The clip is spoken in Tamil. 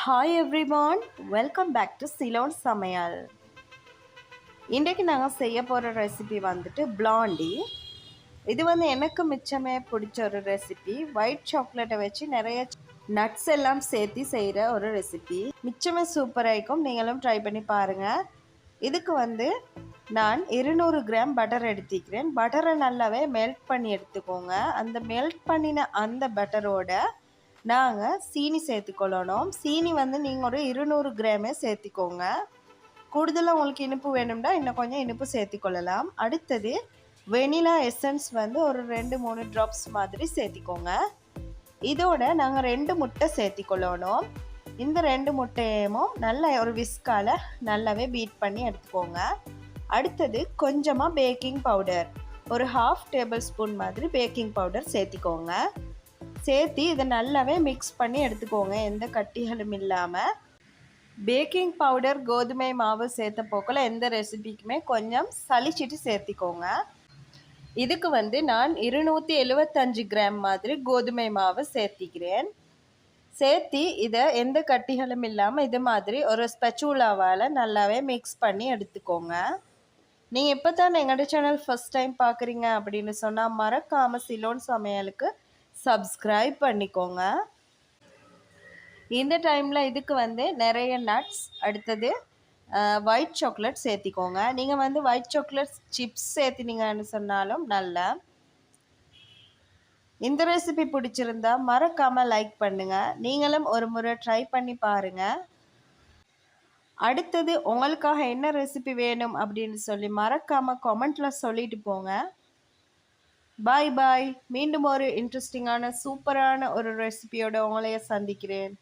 Hi everyone, welcome back to Ceylon Samayal. இன்றைக்கு நாங்கள் செய்ய போகிற ரெசிபி வந்துட்டு பிளாண்டி. இது வந்து எனக்கு மிச்சமே பிடிச்ச ஒரு ரெசிபி. ஒயிட் சாக்லேட்டை வச்சு நிறைய நட்ஸ் எல்லாம் சேர்த்து செய்கிற ஒரு ரெசிபி. மிச்சமே சூப்பராக இருக்கும், நீங்களும் ட்ரை பண்ணி பாருங்கள். இதுக்கு வந்து நான் 200 கிராம் பட்டர் எடுத்துக்கிறேன். பட்டரை நல்லாவே மெல்ட் பண்ணி எடுத்துக்கோங்க. அந்த மெல்ட் பண்ணின அந்த பட்டரோட நாங்கள் சீனி சேர்த்துக்கொள்ளணும். சீனி வந்து நீங்கள் ஒரு 200 கிராமே சேர்த்திக்கோங்க. கூடுதலாக உங்களுக்கு இனிப்பு வேணும்னா இன்னும் கொஞ்சம் இனிப்பு சேர்த்திக்கொள்ளலாம். அடுத்தது வெனிலா எசன்ஸ் வந்து ஒரு 2-3 ட்ராப்ஸ் மாதிரி சேர்த்திக்கோங்க. இதோட நாங்கள் 2 முட்டை சேர்த்திக்கொள்ளணும். இந்த 2 முட்டையும் நல்லா ஒரு விஸ்கால நல்லாவே பீட் பண்ணி எடுத்துக்கோங்க. அடுத்தது கொஞ்சமாக பேக்கிங் பவுடர், ஒரு 1/2 டேபிள் ஸ்பூன் மாதிரி பேக்கிங் பவுடர் சேர்த்திக்கோங்க. சேர்த்து இதை நல்லாவே மிக்ஸ் பண்ணி எடுத்துக்கோங்க, எந்த கட்டிகளும் இல்லாமல். பேக்கிங் பவுடர் கோதுமை மாவு சேர்த்த போக்கில் எந்த ரெசிபிக்குமே கொஞ்சம் சளிச்சிட்டு சேர்த்திக்கோங்க. இதுக்கு வந்து நான் 275 கிராம் மாதிரி கோதுமை மாவு சேர்த்திக்கிறேன். சேர்த்து இதை எந்த கட்டிகளும் இல்லாமல் இது மாதிரி ஒரு ஸ்பெச்சுலாவால் நல்லாவே மிக்ஸ் பண்ணி எடுத்துக்கோங்க. நீங்கள் இப்போ தான் எங்களோட சேனல் ஃபஸ்ட் டைம் பார்க்குறீங்க அப்படின்னு சொன்னால் மறக்காமல் சிலோன் சமையலுக்கு சப்ஸ்கிரைப் பண்ணிக்கோங்க. இந்த டைமில் இதுக்கு வந்து நிறைய நட்ஸ், அடுத்தது ஒயிட் சாக்லேட் சேர்த்திக்கோங்க. நீங்கள் வந்து ஒயிட் சாக்லேட் சிப்ஸ் சேர்த்தினீங்கன்னு சொன்னாலும் நல்லா. இந்த ரெசிபி பிடிச்சிருந்தா மறக்காமல் லைக் பண்ணுங்கள். நீங்களும் ஒரு முறை ட்ரை பண்ணி பாருங்கள். அடுத்தது உங்களுக்காக என்ன ரெசிபி வேணும் அப்படின்னு சொல்லி மறக்காமல் கமெண்ட்டில் சொல்லிட்டு போங்க. பாய் பாய். மீண்டும் ஒரு இன்ட்ரெஸ்டிங்கான சூப்பரான ஒரு ரெசிபியோட உங்களைய சந்திக்கிறேன்.